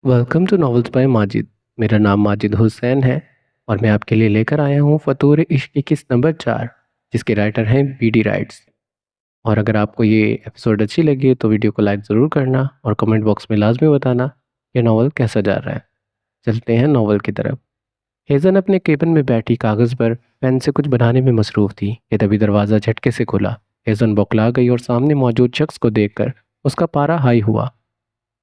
Welcome to novels by Majid. मेरा नाम माजिद हुसैन है और मैं आपके लिए लेकर आया हूँ फतूर इश्क की किस्त नंबर 4, जिसके राइटर हैं बीडी राइट्स। और अगर आपको ये एपिसोड अच्छी लगी तो वीडियो को लाइक ज़रूर करना और कमेंट बॉक्स में लाजमी बताना ये नावल कैसा जा रहा है। चलते हैं नावल की तरफ। हेज़न अपने केबिन में बैठी कागज़ पर पेन से कुछ बनाने में मसरूफ़ थी कि तभी दरवाज़ा झटके से खुला। हेज़न बौखला गई और सामने मौजूद शख्स को देखकर उसका पारा हाई हुआ।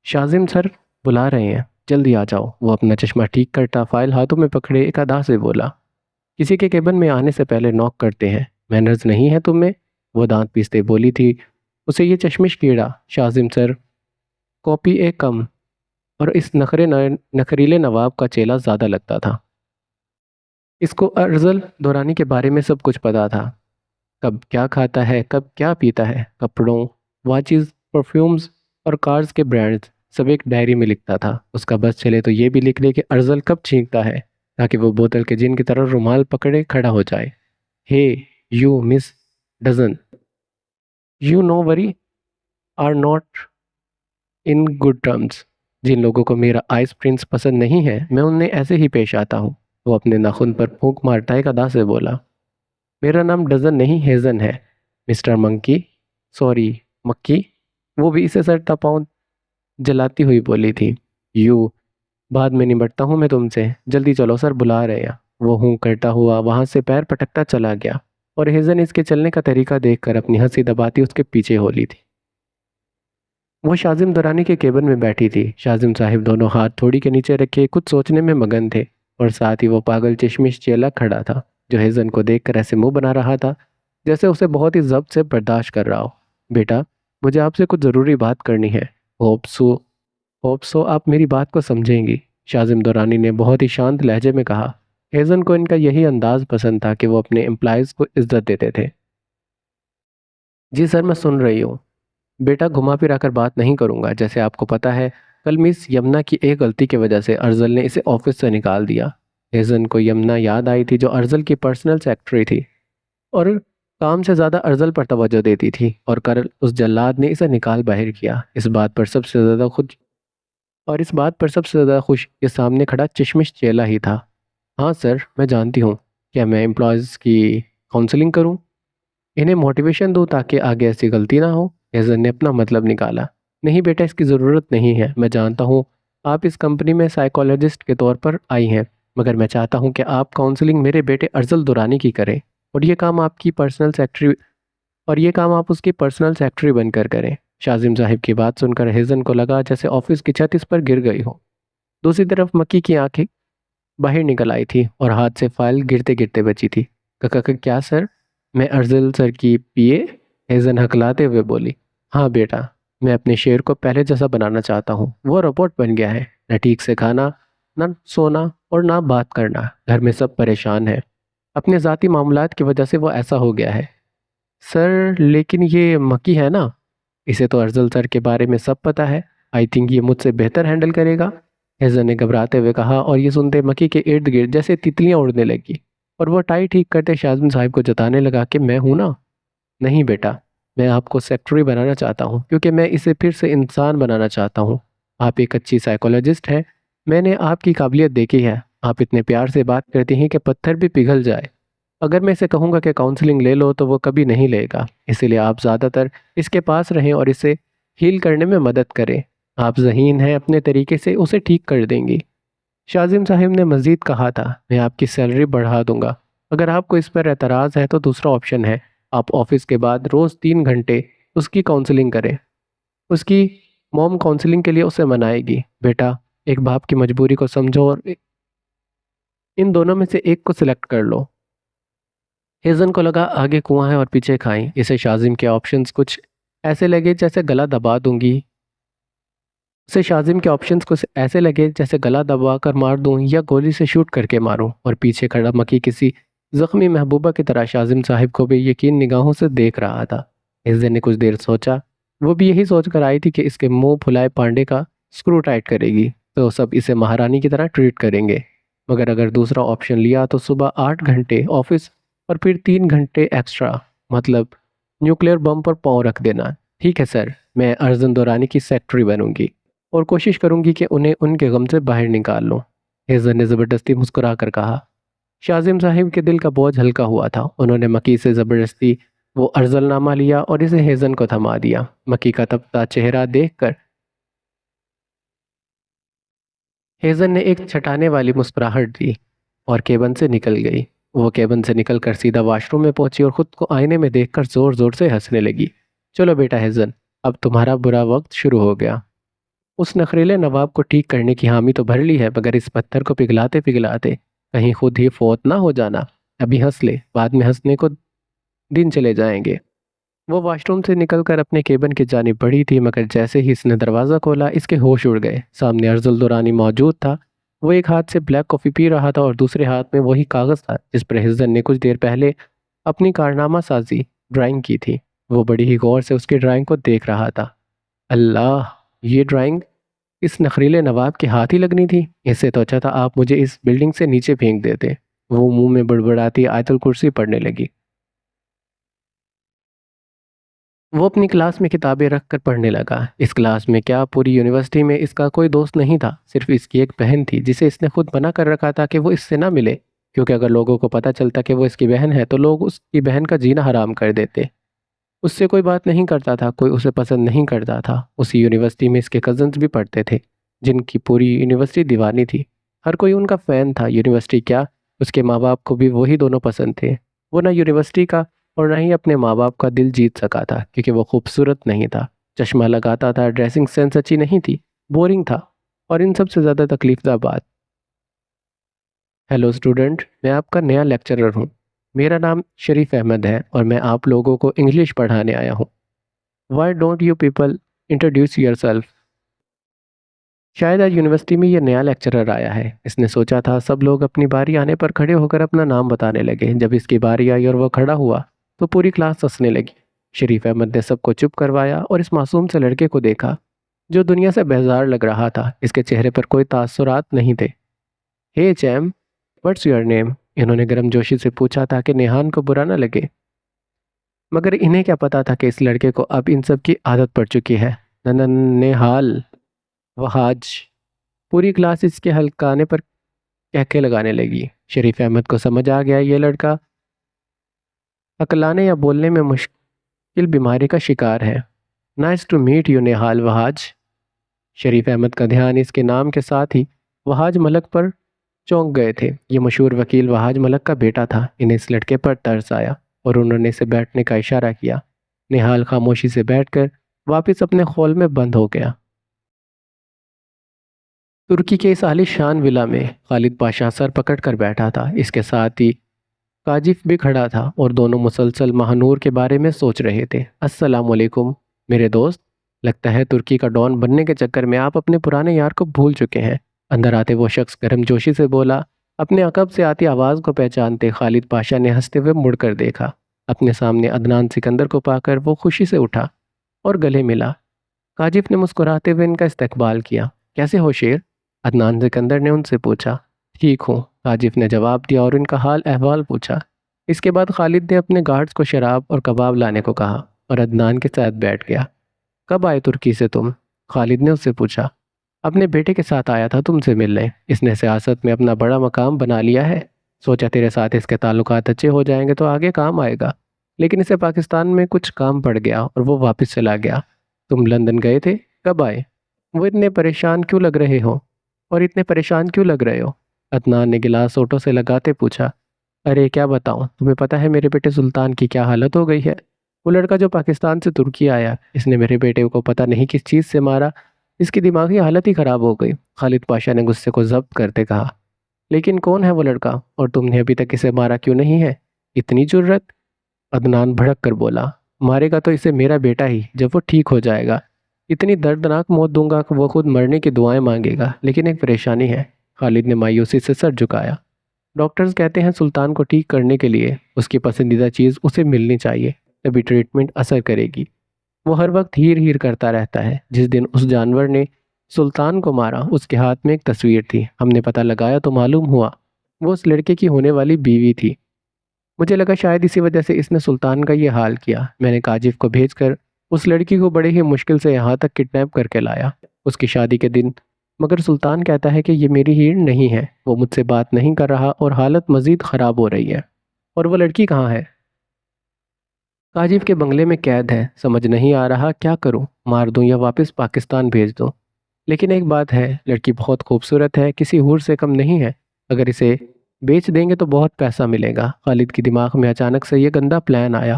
शाजिम सर बुला रहे हैं, जल्दी आ जाओ। वो अपना चश्मा ठीक करता फाइल हाथों में पकड़े एक अदा से बोला, किसी के केबिन में आने से पहले नॉक करते हैं, मैनर्स नहीं है तुम में। वो दांत पीसते बोली थी। उसे ये चश्मिश कीड़ा शाजिम सर कॉपी एक कम और इस नखरीले नवाब का चेला ज़्यादा लगता था। इसको अर्जल दौरानी के बारे में सब कुछ पता था। कब क्या खाता है, कब क्या पीता है, कपड़ों, वॉचेस, परफ्यूम्स और कार्स के ब्रांड्स सब एक डायरी में लिखता था। उसका बस चले तो ये भी लिख ले कि अर्जल कब छींकता है, ताकि वो बोतल के जिन की तरह रुमाल पकड़े खड़ा हो जाए। Hey you miss dozen, you know worry are not in good terms. जिन लोगों को मेरा आइस प्रिंस पसंद नहीं है मैं उन्हें ऐसे ही पेश आता हूँ। वो अपने नाखून पर फूंक मारता एक अदा से बोला, मेरा नाम डजन नहीं हेजन है, मिस्टर मंकी। सॉरी मक्की। वो भी इसे सर तपाऊं जलाती हुई बोली थी। यू, बाद में निपटता हूँ मैं तुमसे, जल्दी चलो सर बुला रहे हैं। वो हूँ करता हुआ वहां से पैर पटकता चला गया और हेजन इसके चलने का तरीका देखकर अपनी हंसी दबाती उसके पीछे होली थी। वो शाजिम दुरानी के केबिन में बैठी थी। शाजिम साहिब दोनों हाथ थोड़ी के नीचे रखे कुछ सोचने में मगन थे और साथ ही वो पागल चश्मिश चेला खड़ा था जो हेजन को देखकर ऐसे मुंह बना रहा था जैसे उसे बहुत ही जब्त से बर्दाश्त कर रहा हो। बेटा, मुझे आपसे कुछ ज़रूरी बात करनी है। होप सो आप मेरी बात को समझेंगी, शाजिम दुरानी ने बहुत ही शांत लहजे में कहा। हेजन को इनका यही अंदाज पसंद था कि वो अपने एम्प्लॉयज़ को इज्जत देते थे। जी सर, मैं सुन रही हूँ। बेटा, घुमा फिरा कर बात नहीं करूंगा। जैसे आपको पता है, कल मिस यमुना की एक गलती की वजह से अर्जल ने इसे ऑफिस से निकाल दिया। हेजन को यमुना याद आई थी जो अर्जल की पर्सनल सेक्रेटरी थी और काम से ज़्यादा अर्जल पर तवज्जो देती थी, और कल उस जल्लाद ने इसे निकाल बाहर किया। इस बात पर सबसे ज़्यादा खुश ये सामने खड़ा चश्मिश चेला ही था। हाँ सर, मैं जानती हूँ। क्या मैं एम्प्लॉयज़ की काउंसलिंग करूँ, इन्हें मोटिवेशन दूँ ताकि आगे ऐसी गलती ना हो? हेजन ने अपना मतलब निकाला। नहीं बेटा, इसकी ज़रूरत नहीं है। मैं जानता हूँ आप इस कंपनी में साइकोलॉजिस्ट के तौर पर आई हैं, मगर मैं चाहता हूँ कि आप काउंसलिंग मेरे बेटे अर्जल दुरानी की करें और ये काम आप उसकी पर्सनल सेक्रेटरी बनकर करें। शाजिम साहिब की बात सुनकर हेजन को लगा जैसे ऑफिस की छत इस पर गिर गई हो। दूसरी तरफ मक्की की आंखें बाहर निकल आई थी और हाथ से फाइल गिरते गिरते बची थी। क्या सर, मैं अर्जुल सर की पीए? हेजन हकलाते हुए बोली। हाँ बेटा, मैं अपने शेर को पहले जैसा बनाना चाहता हूँ। वो रोबोट बन गया है, न ठीक से खाना, न सोना और ना बात करना। घर में सब परेशान है, अपने ज़ाती मामलात की वजह से वो ऐसा हो गया है। सर लेकिन ये मक्की है ना, इसे तो अर्जुल सर के बारे में सब पता है। आई थिंक ये मुझसे बेहतर हैंडल करेगा, हेजन ने घबराते हुए कहा। और ये सुनते मक्की के इर्द गिर्द जैसे तितलियां उड़ने लगी और वो टाई ठीक करते शाज़िम साहिब को जताने लगा कि मैं हूं ना। नहीं बेटा, मैं आपको सेक्रेटरी बनाना चाहता हूं क्योंकि मैं इसे फिर से इंसान बनाना चाहता हूं। आप एक अच्छी साइकोलॉजिस्ट हैं, मैंने आपकी काबिलियत देखी है। आप इतने प्यार से बात करती हैं कि पत्थर भी पिघल जाए। अगर मैं इसे कहूँगा कि काउंसलिंग ले लो तो वो कभी नहीं लेगा। इसीलिए आप ज़्यादातर इसके पास रहें और इसे हील करने में मदद करें। आप ज़हीन हैं, अपने तरीके से उसे ठीक कर देंगी। शाजिम साहिब ने मज़ीद कहा था, मैं आपकी सैलरी बढ़ा दूंगा। अगर आपको इस पर एतराज़ है तो दूसरा ऑप्शन है, आप ऑफिस के बाद रोज़ 3 घंटे उसकी काउंसलिंग करें। उसकी मॉम काउंसलिंग के लिए उसे मनाएगी। बेटा, एक बाप की मजबूरी को समझो और इन दोनों में से एक को सिलेक्ट कर लो। हेजन को लगा आगे कुआं है और पीछे खाई। इसे शाजिम के ऑप्शंस कुछ ऐसे लगे जैसे गला दबा दूंगी उसे शाजिम के ऑप्शंस कुछ ऐसे लगे जैसे गला दबा कर मार दूं या गोली से शूट करके मारूं। और पीछे खड़ा मकी किसी जख्मी महबूबा की तरह शाजिम साहिब को भी यकीन निगाहों से देख रहा था। हेजन ने कुछ देर सोचा। वो भी यही सोच कर आई थी कि इसके मुंह फुलाए पांडे का स्क्रू टाइट करेगी तो सब इसे महारानी की तरह ट्रीट करेंगे। मगर अगर दूसरा ऑप्शन लिया तो सुबह 8 घंटे ऑफिस और फिर 3 घंटे एक्स्ट्रा, मतलब न्यूक्लियर बम पर पाँव रख देना। ठीक है सर, मैं अर्जुन दौरानी की सेक्रेटरी बनूंगी। और कोशिश करूंगी कि उन्हें उनके गम से बाहर निकाल लूं। हेजल ने ज़बरदस्ती मुस्कुरा कर कहा। शाजिम साहिब के दिल का बोझ हल्का हुआ था। उन्होंने मकी से ज़बरदस्ती वो अर्जलनामा लिया और इसे हेजन को थमा दिया। मकी का तपता चेहरा देखकर हेजन ने एक छटाने वाली मुस्कुराहट दी और केबिन से निकल गई। वो केबिन से निकलकर सीधा वॉशरूम में पहुंची और खुद को आईने में देखकर जोर जोर से हंसने लगी। चलो बेटा हेजन, अब तुम्हारा बुरा वक्त शुरू हो गया। उस नखरीले नवाब को ठीक करने की हामी तो भर ली है, मगर इस पत्थर को पिघलाते पिघलाते कहीं खुद ही फोत ना हो जाना। अभी हंस ले, बाद में हंसने को दिन चले जाएंगे। वो वॉशरूम से निकलकर अपने केबिन की जानिब बढ़ी थी, मगर जैसे ही इसने दरवाज़ा खोला इसके होश उड़ गए। सामने अर्जुल दुरानी मौजूद था। वो एक हाथ से ब्लैक कॉफ़ी पी रहा था और दूसरे हाथ में वही कागज़ था जिस पर हिजन ने कुछ देर पहले अपनी कारनामा साजी ड्राइंग की थी। वो बड़ी ही गौर से उसकी ड्राइंग को देख रहा था। अल्लाह, ये ड्राइंग इस नखरीले नवाब के हाथ ही लगनी थी। इससे तो अच्छा था आप मुझे इस बिल्डिंग से नीचे फेंक देते। वो मुंह में बड़बड़ाती आयतुल कुर्सी पढ़ने लगी। वो अपनी क्लास में किताबें रख कर पढ़ने लगा। इस क्लास में क्या, पूरी यूनिवर्सिटी में इसका कोई दोस्त नहीं था। सिर्फ इसकी एक बहन थी जिसे इसने खुद मना कर रखा था कि वो इससे ना मिले, क्योंकि अगर लोगों को पता चलता कि वो इसकी बहन है तो लोग उसकी बहन का जीना हराम कर देते। उससे कोई बात नहीं करता था, कोई उसे पसंद नहीं करता था। उसी यूनिवर्सिटी में इसके कजन्स भी पढ़ते थे जिनकी पूरी यूनिवर्सिटी दीवानी थी। हर कोई उनका फ़ैन था। यूनिवर्सिटी क्या, उसके माँ बाप को भी वही दोनों पसंद थे। वो ना यूनिवर्सिटी का और ना ही अपने माँ बाप का दिल जीत सका था, क्योंकि वो खूबसूरत नहीं था, चश्मा लगाता था, ड्रेसिंग सेंस अच्छी नहीं थी, बोरिंग था। और इन सब से ज़्यादा तकलीफदा बात, हेलो स्टूडेंट, मैं आपका नया लेक्चरर हूँ। मेरा नाम शरीफ अहमद है और मैं आप लोगों को इंग्लिश पढ़ाने आया हूँ। Why don't you people introduce your self. शायद आज यूनिवर्सिटी में ये नया लेक्चरर आया है। इसने सोचा था सब लोग अपनी बारी आने पर खड़े होकर अपना नाम बताने लगे। जब इसकी बारी आई और वह खड़ा हुआ तो पूरी क्लास हंसने लगी। शरीफ अहमद ने सबको चुप करवाया और इस मासूम से लड़के को देखा जो दुनिया से बेजार लग रहा था। इसके चेहरे पर कोई तासुरात नहीं थे। हे चैम, व्हाट्स योर नेम, इन्होंने गर्मजोशी से पूछा ताकि नेहान को बुरा न लगे। मगर इन्हें क्या पता था कि इस लड़के को अब इन सब की आदत पड़ चुकी है। नेहाल, वहाज। पूरी क्लास इसके हल्काने पर कहके लगाने लगी। शरीफ अहमद को समझ आ गया ये लड़का अकलाने या बोलने में मुश्किल बीमारी का शिकार है। Nice to meet you Nehal Wahaj. Sharif Ahmad का ध्यान इसके नाम के साथ ही वहाज मलक पर चौंक गए थे। ये मशहूर वकील वहाज मलक का बेटा था। इन्हें इस लड़के पर तरस आया और उन्होंने इसे बैठने का इशारा किया। निहाल खामोशी से बैठकर वापस अपने खौल में बंद हो गया। तुर्की के इस आलीशान विला में खालिद पाशा सर पकड़ कर बैठा था। इसके साथ ही काजिफ भी खड़ा था और दोनों मुसलसल महानूर के बारे में सोच रहे थे। अस्सलाम वालेकुम मेरे दोस्त, लगता है तुर्की का डॉन बनने के चक्कर में आप अपने पुराने यार को भूल चुके हैं। अंदर आते वो शख्स गर्मजोशी से बोला। अपने अकब से आती आवाज़ को पहचानते खालिद पाशा ने हंसते हुए मुड़कर देखा। अपने सामने अदनान सिकंदर को पाकर वो खुशी से उठा और गले मिला। काजिफ ने मुस्कुराते हुए इनका इस्तकबाल किया। कैसे हो शेर, अदनान सिकंदर ने उनसे पूछा। ठीक हूँ, काजिफ ने जवाब दिया और इनका हाल अहवाल पूछा। इसके बाद खालिद ने अपने गार्ड्स को शराब और कबाब लाने को कहा और अदनान के साथ बैठ गया। कब आए तुर्की से तुम, खालिद ने उससे पूछा। अपने बेटे के साथ आया था तुमसे मिलने। इसने सियासत में अपना बड़ा मकाम बना लिया है। सोचा तेरे साथ इसके ताल्लुकात अच्छे हो जाएंगे तो आगे काम आएगा, लेकिन इसे पाकिस्तान में कुछ काम पड़ गया और वो वापस चला गया। तुम लंदन गए थे, कब आए? वो इतने परेशान क्यों लग रहे हो और इतने परेशान क्यों लग रहे हो, अदनान ने गिलास ओटो से लगाते पूछा। अरे क्या बताऊं, तुम्हें पता है मेरे बेटे सुल्तान की क्या हालत हो गई है। वो लड़का जो पाकिस्तान से तुर्की आया, इसने मेरे बेटे को पता नहीं किस चीज़ से मारा। इसकी दिमागी हालत ही ख़राब हो गई, खालिद पाशा ने गुस्से को जब्त करते कहा। लेकिन कौन है वो लड़का और तुमने अभी तक इसे मारा क्यों नहीं है? इतनी जुर्रत, अदनान भड़क कर बोला। मारेगा तो इसे मेरा बेटा ही, जब वो ठीक हो जाएगा। इतनी दर्दनाक मौत दूंगा कि वो खुद मरने की दुआएं मांगेगा। लेकिन एक परेशानी है, खालिद ने मायूसी से सर झुकाया। डॉक्टर्स कहते हैं सुल्तान को ठीक करने के लिए उसकी पसंदीदा चीज़ उसे मिलनी चाहिए, तभी ट्रीटमेंट असर करेगी। वो हर वक्त हीर हीर करता रहता है। जिस दिन उस जानवर ने सुल्तान को मारा उसके हाथ में एक तस्वीर थी। हमने पता लगाया तो मालूम हुआ वो उस लड़के की होने वाली बीवी थी। मुझे लगा शायद इसी वजह से इसने सुल्तान का ये हाल किया। मैंने काजिफ को भेजकर उस लड़की को बड़े ही मुश्किल से यहाँ तक किडनैप करके लाया, उसकी शादी के दिन। मगर सुल्तान कहता है कि ये मेरी हीर नहीं है, वो मुझसे बात नहीं कर रहा और हालत मज़ीद ख़राब हो रही है। और वो लड़की कहाँ है? काजिब के बंगले में कैद है। समझ नहीं आ रहा क्या करूं, मार दूं या वापस पाकिस्तान भेज दूं। लेकिन एक बात है, लड़की बहुत खूबसूरत है, किसी हूर से कम नहीं है। अगर इसे बेच देंगे तो बहुत पैसा मिलेगा। खालिद के दिमाग में अचानक से ये गंदा प्लान आया।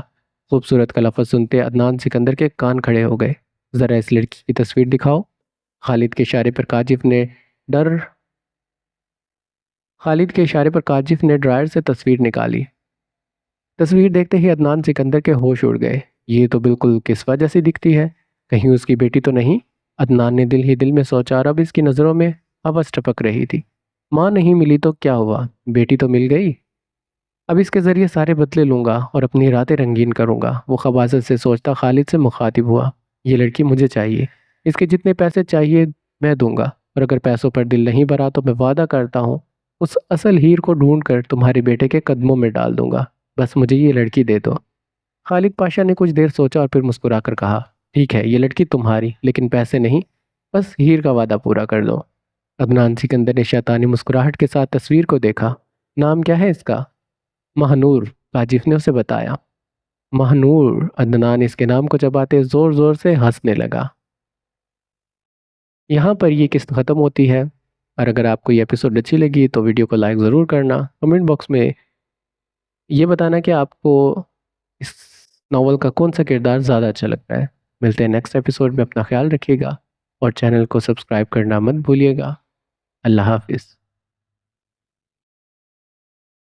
खूबसूरत का लफ्ज़ सुनते अदनान सिकंदर के कान खड़े हो गए। ज़रा इस लड़की की तस्वीर दिखाओ। खालिद के इशारे पर काजिब ने डर खालिद के इशारे पर काजिब ने ड्रायर से तस्वीर निकाली। तस्वीर देखते ही अदनान सिकंदर के होश उड़ गए। ये तो बिल्कुल किस्वा जैसी दिखती है, कहीं उसकी बेटी तो नहीं? अदनान ने दिल ही दिल में सोचा और अब इसकी नज़रों में हवस टपक रही थी। माँ नहीं मिली तो क्या हुआ, बेटी तो मिल गई। अब इसके ज़रिए सारे बदले लूँगा और अपनी रातें रंगीन करूँगा। वो खबाज़त से सोचता खालिद से मुखातिब हुआ। ये लड़की मुझे चाहिए, इसके जितने पैसे चाहिए मैं दूंगा, और अगर पैसों पर दिल नहीं भरा तो मैं वादा करता हूँ उस असल हीर को ढूंढ कर तुम्हारे बेटे के कदमों में डाल दूंगा। बस मुझे ये लड़की दे दो। खालिद पाशा ने कुछ देर सोचा और फिर मुस्कुराकर कहा, ठीक है, ये लड़की तुम्हारी, लेकिन पैसे नहीं, बस हीर का वादा पूरा कर दो। अदनान सिकंदर ने शैतानी मुस्कुराहट के साथ तस्वीर को देखा। नाम क्या है इसका? महानूर, काजिफ ने उसे बताया। महानूर। अदनान इसके नाम को चबाते जोर जोर से हंसने लगा। यहाँ पर ये किस्त ख़त्म होती है। और अगर आपको ये एपिसोड अच्छी लगी तो वीडियो को लाइक ज़रूर करना। कमेंट बॉक्स में ये बताना कि आपको इस नॉवल का कौन सा किरदार ज़्यादा अच्छा लगता है। मिलते हैं नेक्स्ट एपिसोड में, अपना ख्याल रखिएगा और चैनल को सब्सक्राइब करना मत भूलिएगा। अल्लाह हाफिज़।